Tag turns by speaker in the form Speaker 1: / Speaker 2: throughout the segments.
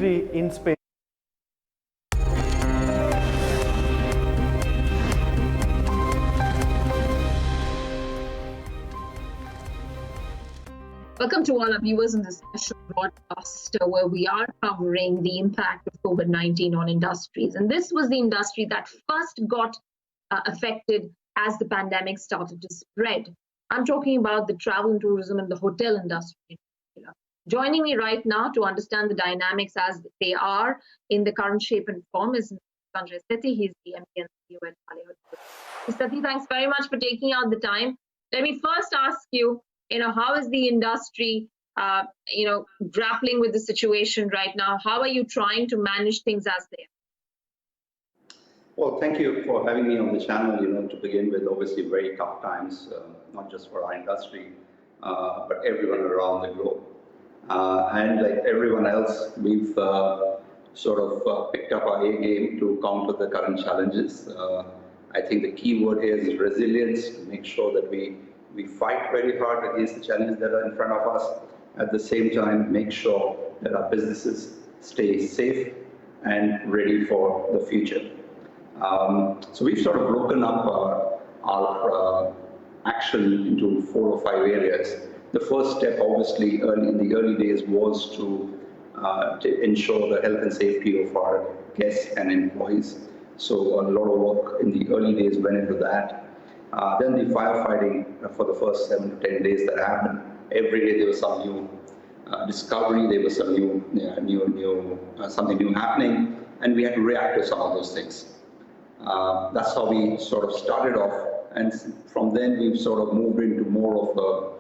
Speaker 1: in space.
Speaker 2: Welcome to all our viewers in this special broadcast where we are covering the impact of COVID-19 on industries. And this was the industry that first got affected as the pandemic started to spread. I'm talking about the travel and tourism and the hotel industry in particular. Joining me right now to understand the dynamics as they are in the current shape and form is Sanjay Sethi. He's the MD CEO at Chalet Hotels. Sethi, thanks very much for taking out the time. Let me first ask you, how is the industry, grappling with the situation right now? How are you trying to manage things as they are?
Speaker 3: Well, thank you for having me on the channel. To begin with, obviously very tough times, not just for our industry, but everyone around the globe. And like everyone else, we've picked up our A game to counter the current challenges. I think the key word here is resilience, to make sure that we fight very hard against the challenges that are in front of us. At the same time, make sure that our businesses stay safe and ready for the future. So we've sort of broken up our action into 4 or 5 areas. The first step, obviously, in the early days was to ensure the health and safety of our guests and employees. So a lot of work in the early days went into that. Then the firefighting for the first 7 to 10 days that happened. Every day there was some new discovery, there was some something new happening, and we had to react to some of those things. That's how we sort of started off, and from then we've sort of moved into more of a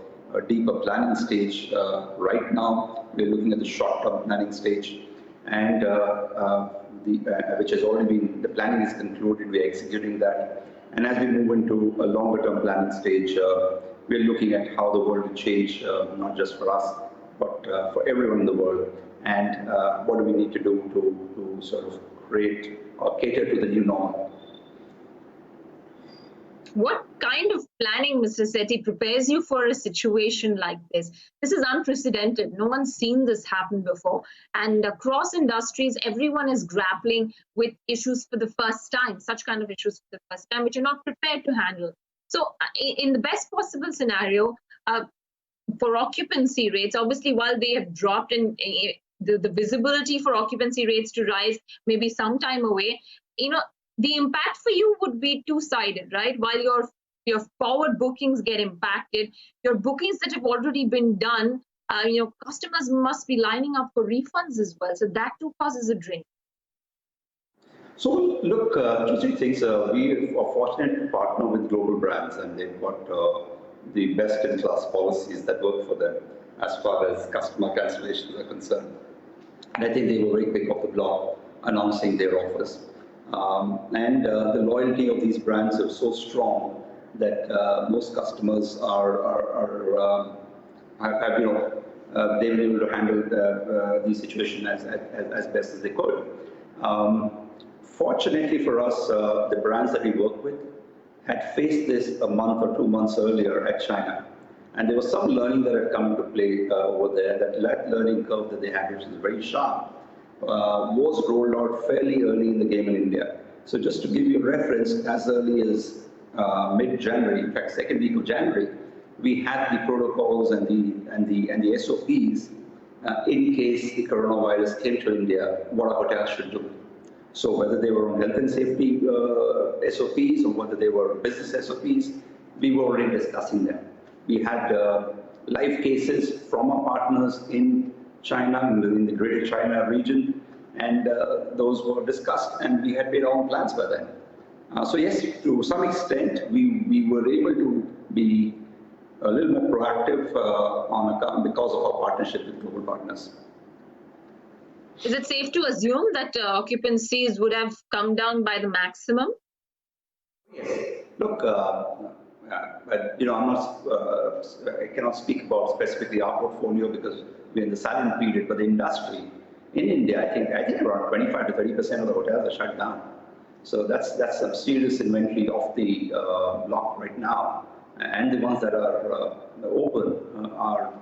Speaker 3: deeper planning stage. Right now, we're looking at the short-term planning stage, and which has already been, the planning is concluded, we're executing that. And as we move into a longer-term planning stage, we're looking at how the world will change, not just for us, but for everyone in the world. And what do we need to do to sort of create or cater to the new normal?
Speaker 2: What kind of planning, Mr. Sethi, prepares you for a situation like this? This is unprecedented. No one's seen this happen before. And across industries, everyone is grappling with issues for the first time, such kind of issues for the first time, which you're not prepared to handle. So in the best possible scenario, for occupancy rates, obviously, while they have dropped in the visibility for occupancy rates to rise maybe some time away, the impact for you would be two-sided, right? While your forward bookings get impacted, your bookings that have already been done, customers must be lining up for refunds as well. So that too causes a drain.
Speaker 3: So look, 2-3 things. We are fortunate to partner with global brands, and they've got the best-in-class policies that work for them as far as customer cancellations are concerned. And I think they were very quick off the block announcing their offers. The loyalty of these brands is so strong that most customers have been able to handle the situation as best as they could. Fortunately for us, the brands that we work with had faced this a month or 2 months earlier at China. And there was some learning that had come into play over there. That learning curve that they had, which is very sharp, was rolled out fairly early in the game in India. So just to give you a reference, as early as mid-January, in fact, second week of January, we had the protocols and the SOPs in case the coronavirus came to India, what our hotels should do. So whether they were on health and safety SOPs or whether they were business SOPs, we were already discussing them. We had live cases from our partners in China, in the Greater China region, and those were discussed, and we had made our own plans by then. So yes, to some extent, we were able to be a little more proactive because of our partnership with global partners.
Speaker 2: Is it safe to assume that occupancies would have come down by the maximum?
Speaker 3: Yes. Look, but I cannot speak about specifically our portfolio because we're in the silent period. But the industry in India, I think around 25 to 30% of the hotels are shut down. So that's some serious inventory off the block right now, and the ones that are open are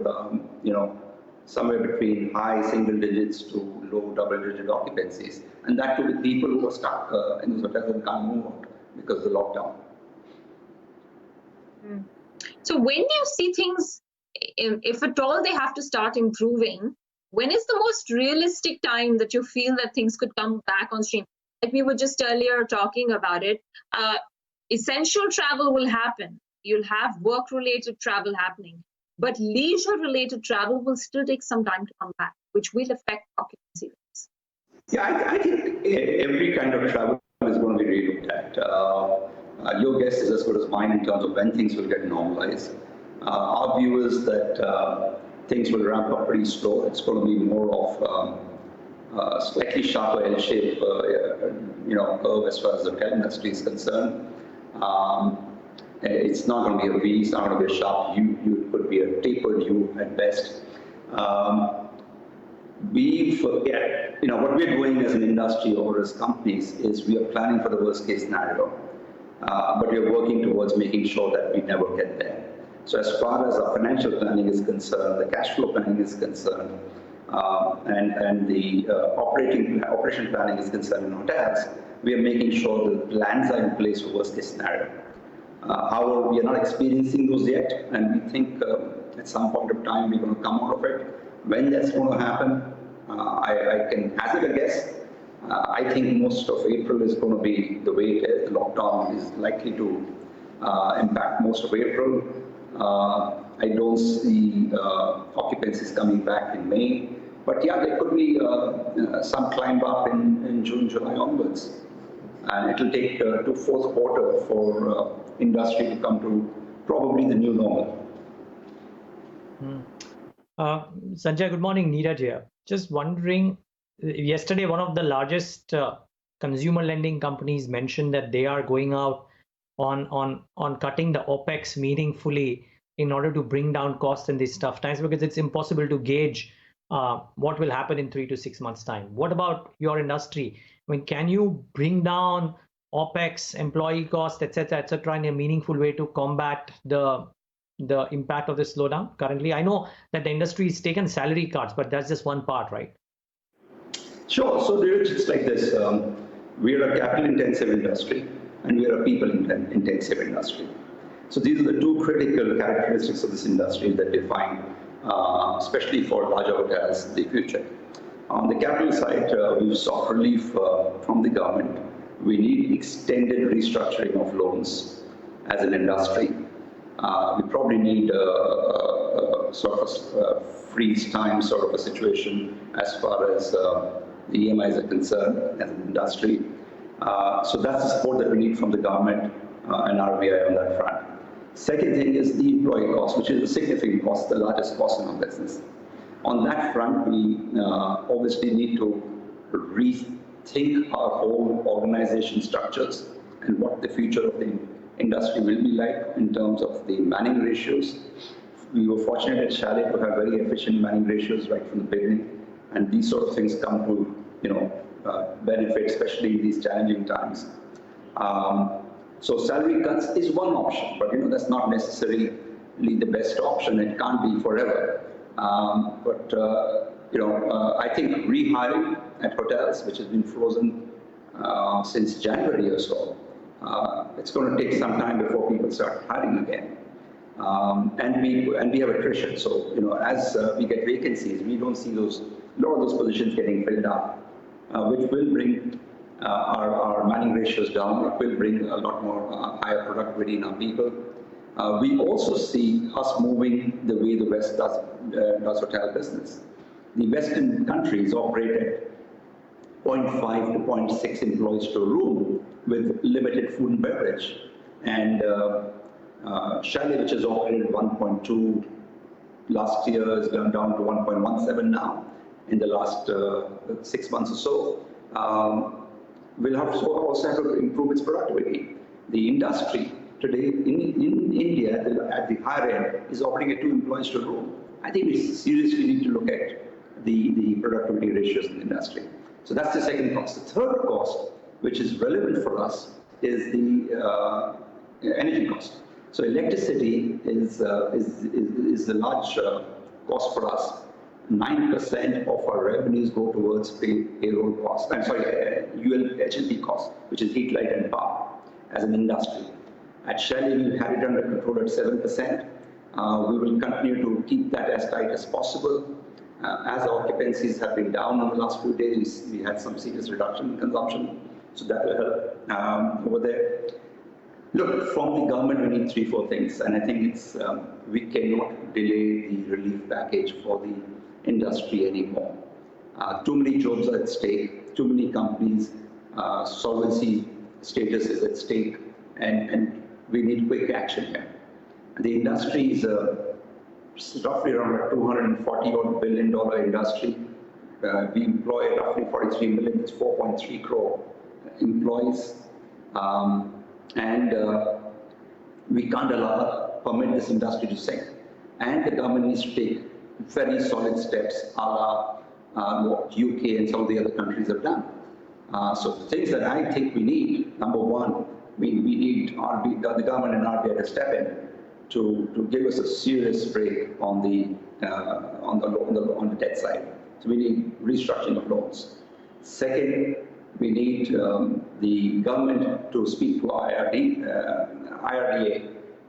Speaker 3: somewhere between high single digits to low double-digit occupancies, and that too with people who are stuck in those hotels and can't move out because of the lockdown.
Speaker 2: So when do you see things, if at all they have to start improving, when is the most realistic time that you feel that things could come back on stream? Like we were just earlier talking about it, essential travel will happen. You'll have work-related travel happening, but leisure-related travel will still take some time to come back, which will affect occupancy rates.
Speaker 3: Yeah, I think every kind of travel is going to be relooked at. Your guess is as good as mine in terms of when things will get normalized. Our view is that things will ramp up pretty slow. It's going to be more of slightly sharper L-shape, curve as far as the hotel industry is concerned. It's not going to be a V, it's not going to be a sharp U, it could be a tapered U at best. What we're doing as an industry or as companies is we are planning for the worst case scenario, but we are working towards making sure that we never get there. So as far as our financial planning is concerned, the cash flow planning is concerned, and the operation planning is concerned in hotels, we are making sure the plans are in place for worst case scenario. However, we are not experiencing those yet, and we think at some point of time we're going to come out of it. When that's going to happen, I can hazard a guess. I think most of April is going to be the way it is. The lockdown is likely to impact most of April. I don't see occupancies coming back in May, but yeah, there could be some climb up in June, July onwards. And it will take to fourth quarter for industry to come to probably the new normal.
Speaker 1: Sanjay, good morning. Neeraj here. Just wondering, yesterday one of the largest consumer lending companies mentioned that they are going out on cutting the OPEX meaningfully in order to bring down costs in these tough times, because it's impossible to gauge what will happen in 3 to 6 months' time. What about your industry? I mean, can you bring down OPEX, employee costs, etc., in a meaningful way to combat the impact of this slowdown currently? I know that the industry has taken salary cuts, but that's just one part, right?
Speaker 3: Sure. So it's like this. We are a capital-intensive industry, and we are a people-intensive industry. So these are the two critical characteristics of this industry that define, especially for larger hotels, the future. On the capital side, we've sought relief from the government. We need extended restructuring of loans as an industry. We probably need a sort of freeze time sort of a situation as far as the EMIs are concerned as an industry. So that's the support that we need from the government and RBI on that front. Second thing is the employee cost, which is a significant cost, the largest cost in our business. On that front, we obviously need to rethink our whole organization structures and what the future of the industry will be like in terms of the manning ratios. We were fortunate at Chalet to have very efficient manning ratios right from the beginning, and these sort of things come to benefit, especially in these challenging times. So salary cuts is one option, but that's not necessarily the best option. It can't be forever. I think rehiring at hotels, which has been frozen since January or so, it's going to take some time before people start hiring again. And we have attrition. So as we get vacancies, we don't see a lot of those positions getting filled up, which will bring our manning ratios down. It will bring a lot more higher productivity in our people. We also see us moving the way the West does hotel business. The Western countries operate at 0.5 to 0.6 employees per room with limited food and beverage. And Chalet, which has operated 1.2 last year, has gone down to 1.17 now in the last 6 months or so. Will also have to improve its productivity. The industry today in India at the higher end is operating at 2 employees per room. I think we seriously need to look at the productivity ratios in the industry. So that's the second cost. The third cost, which is relevant for us, is the energy cost. So electricity is a large cost for us. 9% of our revenues go towards payroll costs, HLP costs, which is heat, light, and power as an industry. At Chalet, we've had it under control at 7%. We will continue to keep that as tight as possible. As occupancies have been down in the last few days, we had some serious reduction in consumption, so that will help over there. Look, from the government, we need 3-4 things, and I think it's we cannot delay the relief package for the industry anymore. Too many jobs are at stake, too many companies, solvency status is at stake, and we need quick action here. The industry is roughly around a $240 billion industry. We employ roughly 43 million, it's 4.3 crore employees. We can't permit this industry to sink. And the government needs to take very solid steps, what UK and some of the other countries have done. So the things that I think we need, number one, we need the government and RBI to step in to give us a serious break on the debt side. So we need restructuring of loans. Second, we need the government to speak to IRDA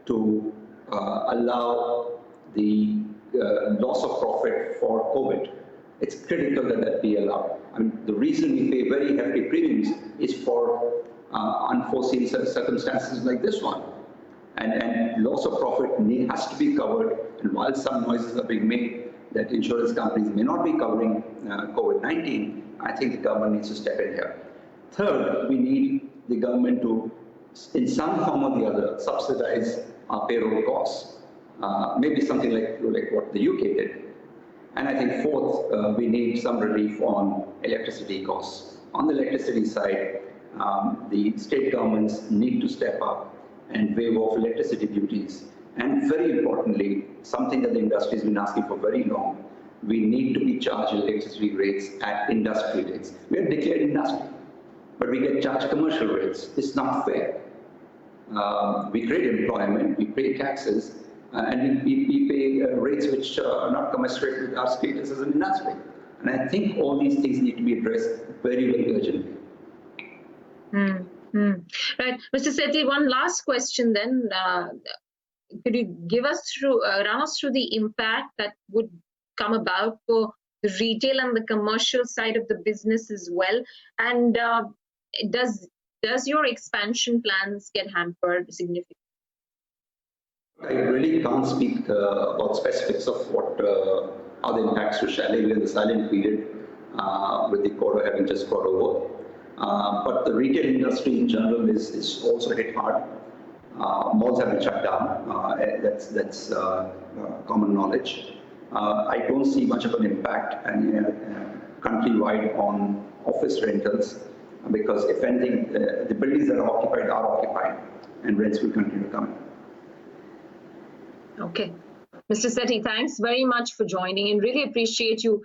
Speaker 3: to allow the loss of profit for COVID. It's critical that that be allowed. I mean, the reason we pay very hefty premiums is for unforeseen circumstances like this one. And loss of profit has to be covered. And while some noises are being made that insurance companies may not be covering COVID-19, I think the government needs to step in here. Third, we need the government to, in some form or the other, subsidize our payroll costs. Maybe something like what the UK did. And I think fourth, we need some relief on electricity costs. On the electricity side, the state governments need to step up and waive off electricity duties. And very importantly, something that the industry has been asking for very long, we need to be charged electricity rates at industry rates. We are declared industry, but we get charged commercial rates. It's not fair. We create employment, we pay taxes, and we pay rates which are not commensurate with our status as an industry. And I think all these things need to be addressed very, very urgently.
Speaker 2: Right. Mr. Sethi, one last question then. Could you give us run us through the impact that would come about for the retail and the commercial side of the business as well? And does your expansion plans get hampered significantly?
Speaker 3: I really can't speak about specifics of what how the impacts to Chalet. We're in the silent period with the quarter having just got over. But the retail industry in general is also hit hard. Malls have been shut down. That's common knowledge. I don't see much of an impact countrywide on office rentals because if anything, the buildings that are occupied and rents will continue to come in.
Speaker 2: Okay. Mr. Sethi, thanks very much for joining and really appreciate you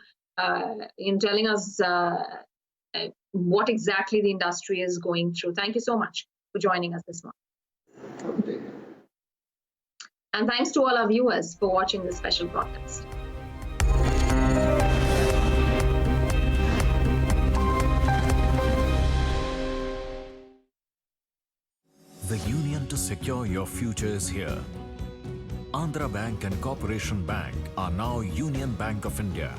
Speaker 2: in telling us what exactly the industry is going through. Thank you so much for joining us this morning.
Speaker 3: Okay.
Speaker 2: And thanks to all our viewers for watching this special broadcast.
Speaker 4: The union to secure your future is here. Andhra Bank and Corporation Bank are now Union Bank of India.